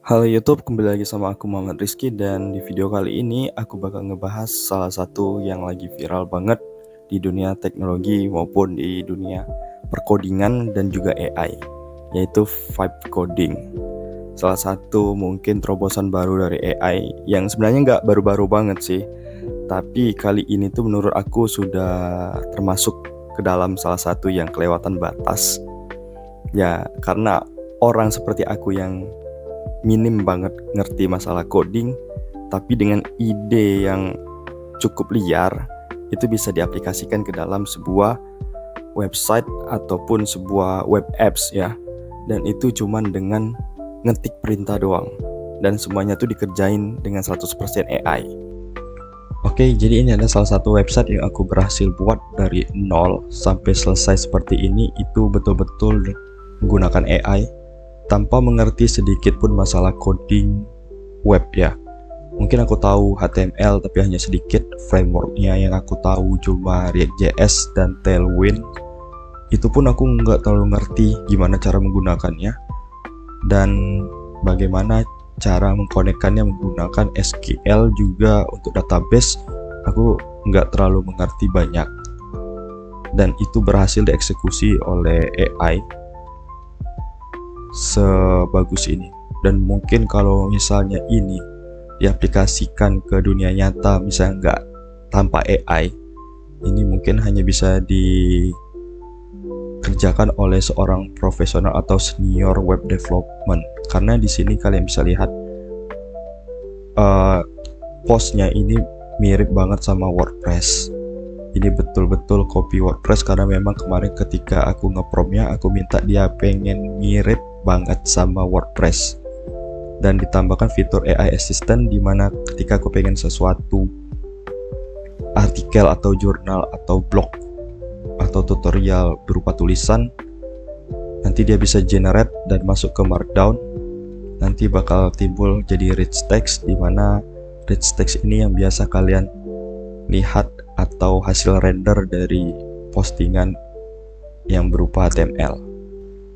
Halo YouTube, kembali lagi sama aku Muhammad Rizky dan di video kali ini aku bakal ngebahas salah satu yang lagi viral banget di dunia teknologi maupun di dunia perkodingan dan juga AI, yaitu vibe coding. Salah satu mungkin terobosan baru dari AI yang sebenarnya nggak baru-baru banget sih, tapi kali ini tuh menurut aku sudah termasuk ke dalam salah satu yang kelewatan batas. Ya, karena orang seperti aku yang minim banget ngerti masalah coding, tapi dengan ide yang cukup liar itu bisa diaplikasikan ke dalam sebuah website ataupun sebuah web apps ya. Dan itu cuman dengan ngetik perintah doang. Dan semuanya tuh dikerjain dengan 100% AI. Oke, jadi ini ada salah satu website yang aku berhasil buat dari nol sampai selesai seperti ini. Itu betul-betul menggunakan AI tanpa mengerti sedikit pun masalah coding web ya. Mungkin aku tahu HTML tapi hanya sedikit, frameworknya yang aku tahu cuma React.js dan Tailwind. Itu pun aku nggak terlalu ngerti gimana cara menggunakannya dan bagaimana cara mengkonekkannya menggunakan SQL juga untuk database. Aku nggak terlalu mengerti banyak dan itu berhasil dieksekusi oleh AI sebagus ini. Dan mungkin kalau misalnya ini diaplikasikan ke dunia nyata, misalnya nggak tanpa AI, ini mungkin hanya bisa dikerjakan oleh seorang profesional atau senior web development. Karena di sini kalian bisa lihat postnya ini mirip banget sama WordPress. Ini betul-betul copy WordPress karena memang kemarin ketika aku ngepromnya aku minta dia pengen mirip banget sama WordPress dan ditambahkan fitur AI assistant dimana ketika aku pengen sesuatu artikel atau jurnal atau blog atau tutorial berupa tulisan, nanti dia bisa generate dan masuk ke markdown. Nanti bakal timbul jadi rich text, dimana rich text ini yang biasa kalian lihat atau hasil render dari postingan yang berupa HTML.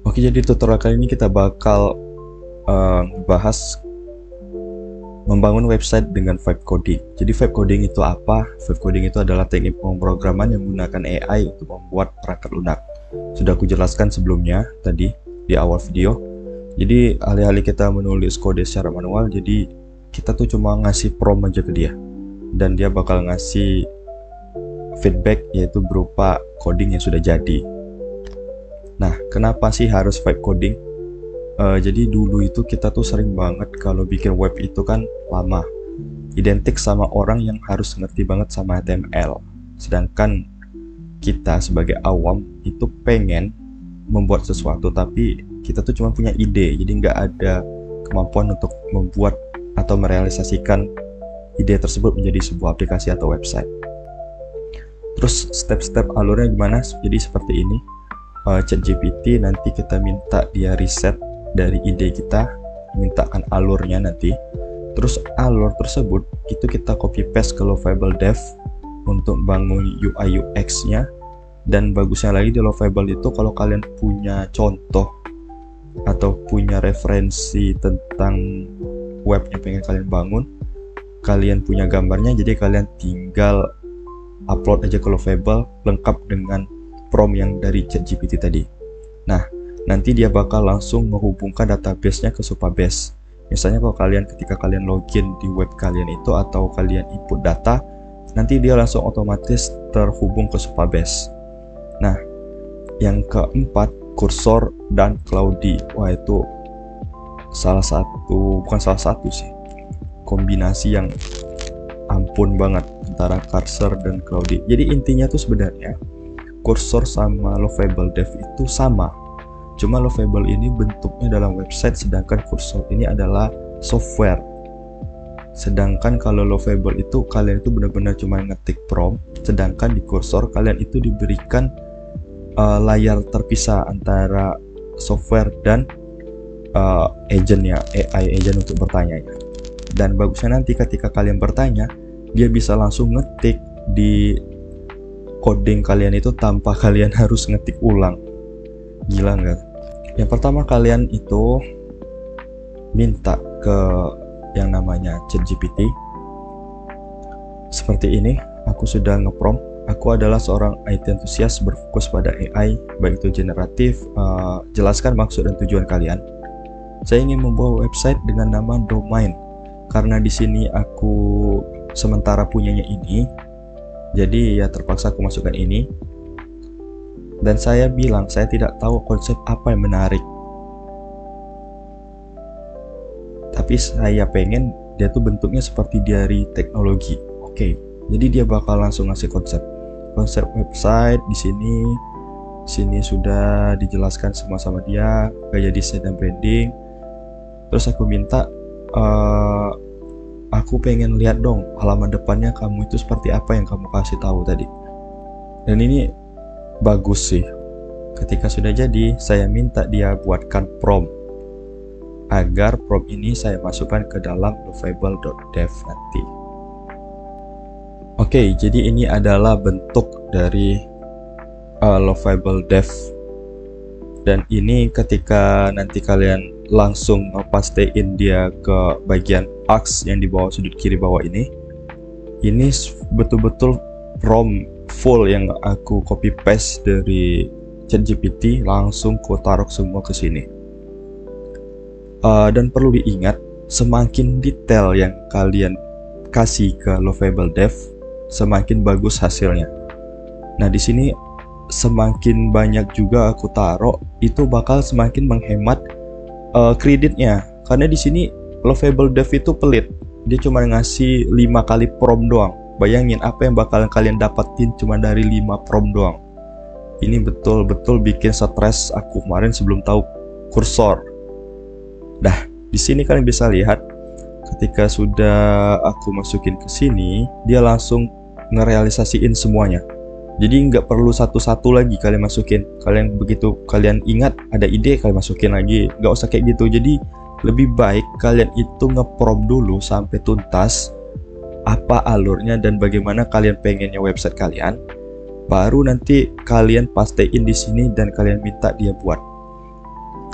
Oke, jadi tutorial kali ini kita bakal bahas membangun website dengan vibe coding. Jadi vibe coding itu apa? Vibe coding itu adalah teknik pemrograman yang menggunakan AI untuk membuat perangkat lunak. Sudah aku jelaskan sebelumnya tadi di awal video. Jadi alih-alih kita menulis kode secara manual, jadi kita tuh cuma ngasih prompt aja ke dia dan dia bakal ngasih feedback yaitu berupa coding yang sudah jadi. Nah, kenapa sih harus vibe coding? Jadi dulu itu kita tuh sering banget kalau bikin web itu kan lama, identik sama orang yang harus ngerti banget sama HTML. Sedangkan kita sebagai awam itu pengen membuat sesuatu tapi kita tuh cuma punya ide, jadi nggak ada kemampuan untuk membuat atau merealisasikan ide tersebut menjadi sebuah aplikasi atau website. Terus step-step alurnya gimana? Jadi seperti ini. ChatGPT nanti kita minta dia riset dari ide kita, mintakan alurnya nanti. Terus alur tersebut itu kita copy paste ke Lovable Dev untuk bangun UI UX-nya. Dan bagusnya lagi di Lovable itu kalau kalian punya contoh atau punya referensi tentang web yang pengen kalian bangun, kalian punya gambarnya, jadi kalian tinggal upload aja ke Lovable lengkap dengan prompt yang dari ChatGPT tadi. Nah, nanti dia bakal langsung menghubungkan database-nya ke Supabase. Misalnya kalau ketika kalian login di web kalian itu atau kalian input data, nanti dia langsung otomatis terhubung ke Supabase. Nah, yang keempat, Cursor dan Cloudy. Wah, itu bukan salah satu sih, kombinasi yang ampun banget antara Cursor dan Cloudy. Jadi intinya tuh sebenarnya Cursor sama Lovable Dev itu sama, cuma Lovable ini bentuknya dalam website, sedangkan Cursor ini adalah software. Sedangkan kalau Lovable itu kalian itu benar-benar cuma ngetik prompt, sedangkan di Cursor kalian itu diberikan layar terpisah antara software dan agentnya, AI agent untuk bertanya. Dan bagusnya nanti ketika kalian bertanya, dia bisa langsung ngetik di coding kalian itu tanpa kalian harus ngetik ulang. Gila nggak? Yang pertama kalian itu minta ke yang namanya ChatGPT. Seperti ini, aku sudah nge-prompt. Aku adalah seorang IT enthusiast berfokus pada AI, baik itu generatif. Jelaskan maksud dan tujuan kalian. Saya ingin membuat website dengan nama domain. Karena di sini aku sementara punyanya ini, jadi ya terpaksa aku masukkan ini. Dan saya bilang saya tidak tahu konsep apa yang menarik, tapi saya pengen dia tuh bentuknya seperti dari teknologi. Oke, jadi dia bakal langsung ngasih konsep website di sini. Sini sudah dijelaskan semua sama dia, gaya desain dan branding. Terus aku minta, aku pengen lihat dong halaman depannya kamu itu seperti apa yang kamu kasih tahu tadi. Dan ini bagus sih. Ketika sudah jadi, saya minta dia buatkan prompt agar prompt ini saya masukkan ke dalam lovable.dev nanti. Oke, jadi ini adalah bentuk dari Lovable Dev. Dan ini ketika nanti kalian langsung pastein dia ke bagian Axe yang di bawah sudut kiri bawah ini betul-betul prompt full yang aku copy paste dari ChatGPT, langsung ku taruh semua ke sini. Dan perlu diingat, semakin detail yang kalian kasih ke Lovable Dev, semakin bagus hasilnya. Nah, di sini semakin banyak juga aku taruh, itu bakal semakin menghemat kreditnya. Karena di sini Lovable Dev itu pelit, dia cuma ngasih 5 kali prompt doang. Bayangin apa yang bakalan kalian dapetin cuma dari 5 prompt doang. Ini betul-betul bikin stres aku kemarin sebelum tahu kursor. Nah, di sini kalian bisa lihat ketika sudah aku masukin ke sini, dia langsung ngerealisasiin semuanya. Jadi nggak perlu satu-satu lagi kalian masukin. Kalian begitu kalian ingat ada ide, kalian masukin lagi. Nggak usah kayak gitu. Jadi lebih baik kalian itu nge-prompt dulu sampai tuntas apa alurnya dan bagaimana kalian pengennya website kalian. Baru nanti kalian pastein di sini dan kalian minta dia buat.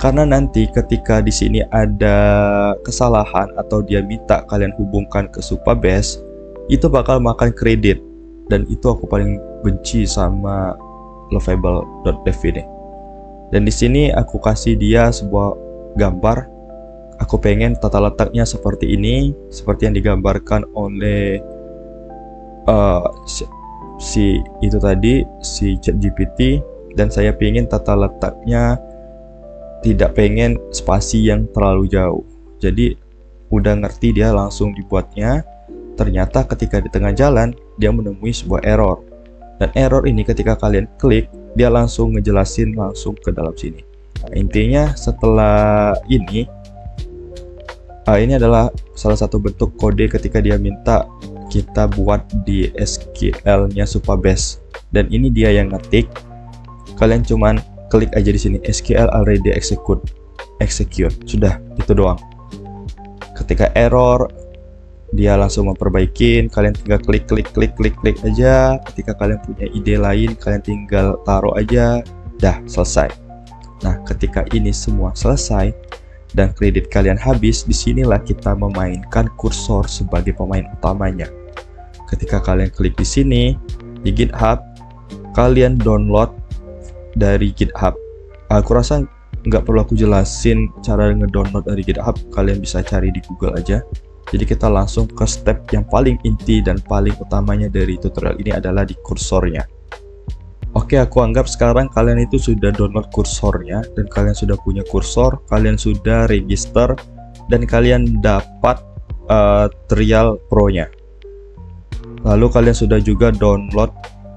Karena nanti ketika di sini ada kesalahan atau dia minta kalian hubungkan ke Supabase, itu bakal makan kredit. Dan itu aku paling benci sama lovable.dev ini. Dan di sini aku kasih dia sebuah gambar. Aku pengen tata letaknya seperti ini, seperti yang digambarkan oleh si ChatGPT. Dan saya pengen tata letaknya tidak pengen spasi yang terlalu jauh. Jadi udah ngerti dia langsung dibuatnya. Ternyata ketika di tengah jalan dia menemui sebuah error. Dan error ini ketika kalian klik, dia langsung ngejelasin langsung ke dalam sini. Nah, intinya setelah ini adalah salah satu bentuk kode ketika dia minta kita buat di SQL-nya Supabase. Dan ini dia yang ngetik. Kalian cuman klik aja di sini SQL already execute. Sudah, itu doang. Ketika error, dia langsung memperbaikin. Kalian tinggal klik aja. Ketika kalian punya ide lain, kalian tinggal taruh aja. Dah, selesai. Nah, ketika ini semua selesai dan kredit kalian habis, disinilah kita memainkan kursor sebagai pemain utamanya. Ketika kalian klik di sini di GitHub, kalian download dari GitHub. Aku rasa nggak perlu aku jelasin cara ngedownload dari GitHub. Kalian bisa cari di Google aja. Jadi kita langsung ke step yang paling inti dan paling utamanya dari tutorial ini adalah di kursornya. Oke, aku anggap sekarang kalian itu sudah download kursornya dan kalian sudah punya kursor, kalian sudah register dan kalian dapat trial pro-nya. Lalu kalian sudah juga download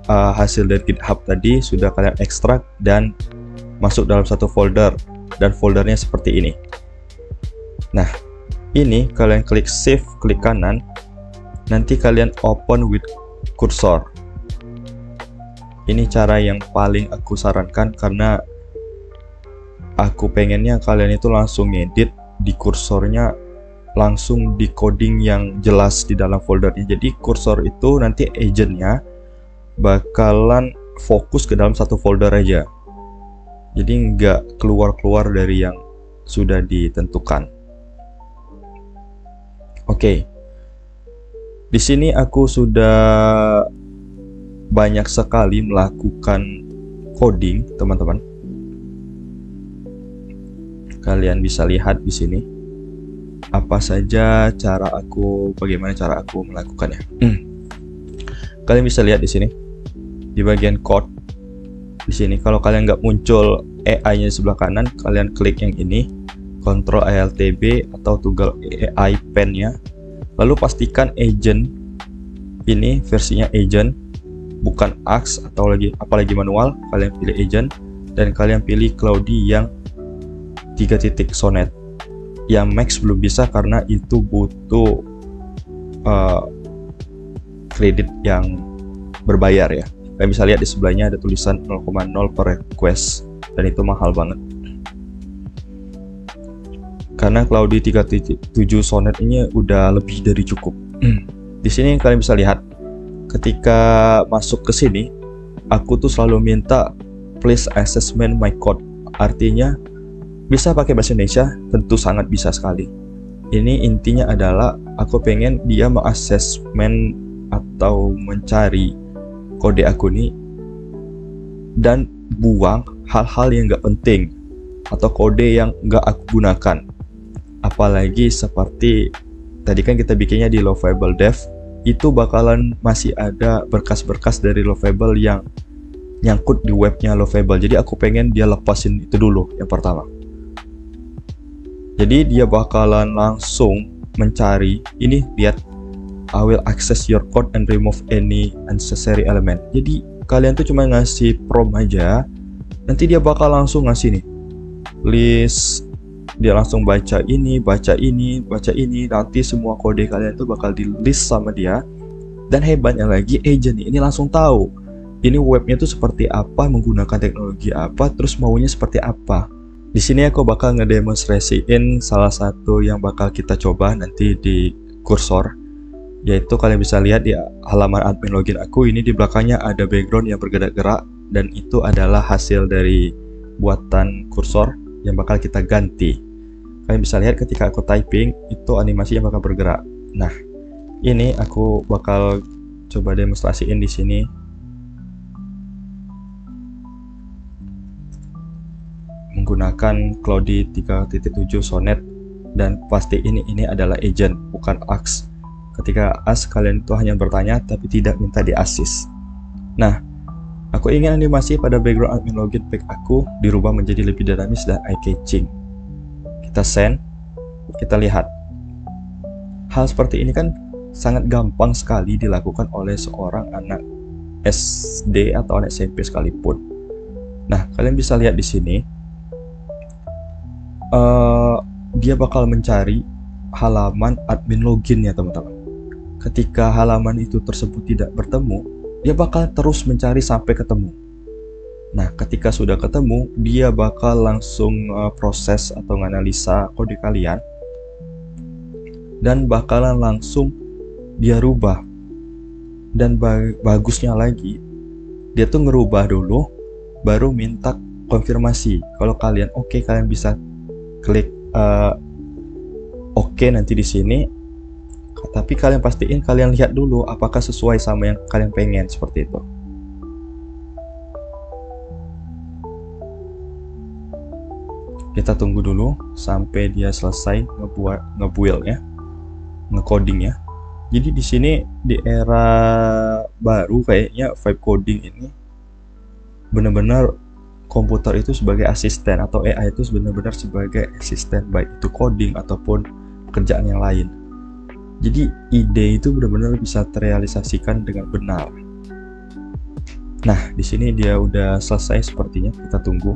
hasil dari GitHub tadi, sudah kalian ekstrak dan masuk dalam satu folder, dan foldernya seperti ini. Nah, ini kalian klik save, klik kanan, nanti kalian open with cursor. Ini cara yang paling aku sarankan karena aku pengennya kalian itu langsung ngedit di kursornya, langsung di coding yang jelas di dalam foldernya. Jadi kursor itu nanti agentnya bakalan fokus ke dalam satu folder aja. Jadi nggak keluar-keluar dari yang sudah ditentukan. Oke. Di sini aku sudah banyak sekali melakukan coding, teman-teman. Kalian bisa lihat di sini apa saja bagaimana cara aku melakukannya. Kalian bisa lihat di sini di bagian code. Di sini kalau kalian nggak muncul AI-nya di sebelah kanan, kalian klik yang ini, Ctrl Alt B atau toggle AI pen-nya. Lalu pastikan agent ini versinya agent, bukan Axe atau apalagi manual. Kalian pilih agent dan kalian pilih Cloudy yang 3 titik sonnet. Yang max belum bisa karena itu butuh kredit yang berbayar ya. Kalian bisa lihat di sebelahnya ada tulisan 0,0 per request dan itu mahal banget. Karena Cloudy 3.7 sonnet ini udah lebih dari cukup. Di sini kalian bisa lihat ketika masuk ke sini, aku tuh selalu minta please assessment my code. Artinya bisa pakai bahasa Indonesia, tentu sangat bisa sekali. Ini intinya adalah aku pengen dia mengassessment atau mencari kode aku nih dan buang hal-hal yang nggak penting atau kode yang nggak aku gunakan. Apalagi seperti tadi kan kita bikinnya di Lovable Dev, itu bakalan masih ada berkas-berkas dari Lovable yang nyangkut di webnya Lovable. Jadi aku pengen dia lepasin itu dulu yang pertama. Jadi dia bakalan langsung mencari ini, lihat, I will access your code and remove any unnecessary element. Jadi kalian tuh cuma ngasih prompt aja, nanti dia bakal langsung ngasih nih list. Dia langsung baca ini, nanti semua kode kalian tuh bakal di list sama dia. Dan hebatnya lagi, agent ini langsung tahu ini webnya tuh seperti apa, menggunakan teknologi apa, terus maunya seperti apa. Di sini aku bakal ngedemonstrasiin salah satu yang bakal kita coba nanti di kursor, yaitu kalian bisa lihat di halaman admin login aku ini di belakangnya ada background yang bergerak-gerak, dan itu adalah hasil dari buatan kursor yang bakal kita ganti. Kalian bisa lihat ketika aku typing itu animasi yang bakal bergerak. Nah, ini aku bakal coba demonstrasiin di sini. Menggunakan Cloudy 3.7 sonnet, dan pasti ini adalah agent, bukan Axe. Ketika Axe kalian itu hanya bertanya tapi tidak minta di assist. Nah, aku ingin animasi pada background admin login page aku dirubah menjadi lebih dinamis dan eye-catching. Kita send, kita lihat. Hal seperti ini kan sangat gampang sekali dilakukan oleh seorang anak SD atau anak SMP sekalipun. Nah, kalian bisa lihat di sini, dia bakal mencari halaman admin login ya teman-teman. Ketika halaman itu tersebut tidak bertemu, dia bakal terus mencari sampai ketemu. Nah, ketika sudah ketemu, dia bakal langsung proses atau menganalisa kode kalian dan bakalan langsung dia rubah. Dan bagusnya lagi, dia tuh ngerubah dulu baru minta konfirmasi. Kalau kalian oke, kalian bisa klik oke nanti di sini. Tapi kalian pastiin kalian lihat dulu apakah sesuai sama yang kalian pengen, seperti itu. Kita tunggu dulu sampai dia selesai ngebuildnya, ngecodingnya. Jadi di sini di era baru kayaknya vibe coding ini benar-benar komputer itu sebagai asisten atau AI itu benar-benar sebagai asisten, baik itu coding ataupun pekerjaan yang lain. Jadi ide itu benar-benar bisa terrealisasikan dengan benar. Nah, di sini dia udah selesai sepertinya. Kita tunggu.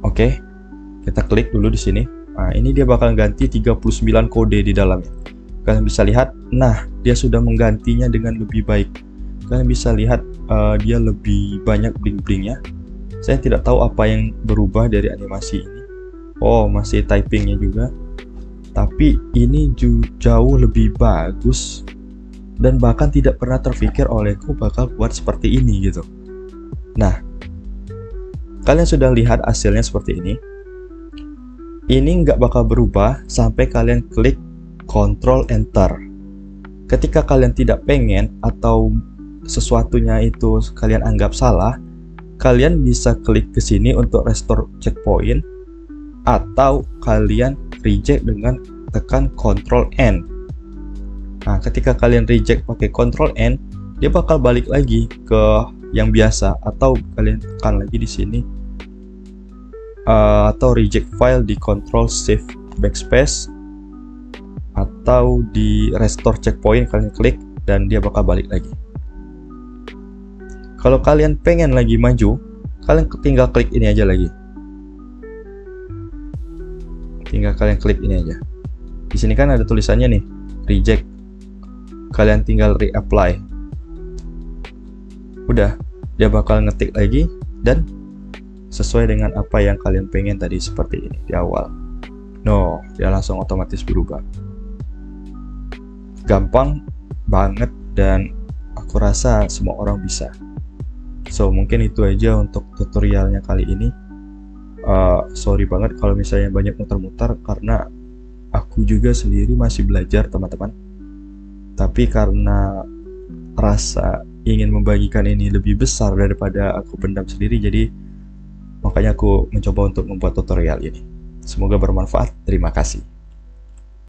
Oke, kita klik dulu di sini. Nah, ini dia bakal ganti 39 kode di dalamnya. Kalian bisa lihat, nah dia sudah menggantinya dengan lebih baik. Kalian bisa lihat dia lebih banyak bling-blingnya. Saya tidak tahu apa yang berubah dari animasi ini. Oh, masih typingnya juga. Tapi ini jauh lebih bagus dan bahkan tidak pernah terpikir olehku bakal buat seperti ini gitu. Nah, Kalian sudah lihat hasilnya seperti ini. Ini nggak bakal berubah sampai kalian klik Ctrl Enter. Ketika kalian tidak pengen atau sesuatunya itu kalian anggap salah, kalian bisa klik ke sini untuk restore checkpoint, atau kalian reject dengan tekan Ctrl N. Nah, ketika kalian reject pakai Ctrl N, dia bakal balik lagi ke yang biasa, atau kalian tekan lagi di sini atau reject file di Ctrl Shift Backspace, atau di restore checkpoint kalian klik dan dia bakal balik lagi. Kalau kalian pengen lagi maju, kalian tinggal klik ini aja lagi. Tinggal kalian klik ini aja. Di sini kan ada tulisannya nih, reject. Kalian tinggal reapply. Udah, dia bakal ngetik lagi dan sesuai dengan apa yang kalian pengen tadi seperti ini di awal. No, dia langsung otomatis berubah. Gampang banget dan aku rasa semua orang bisa. So, mungkin itu aja untuk tutorialnya kali ini. Sorry banget kalau misalnya banyak muter-muter karena aku juga sendiri masih belajar, teman-teman. Tapi karena rasa ingin membagikan ini lebih besar daripada aku pendam sendiri, jadi makanya aku mencoba untuk membuat tutorial ini. Semoga bermanfaat. Terima kasih.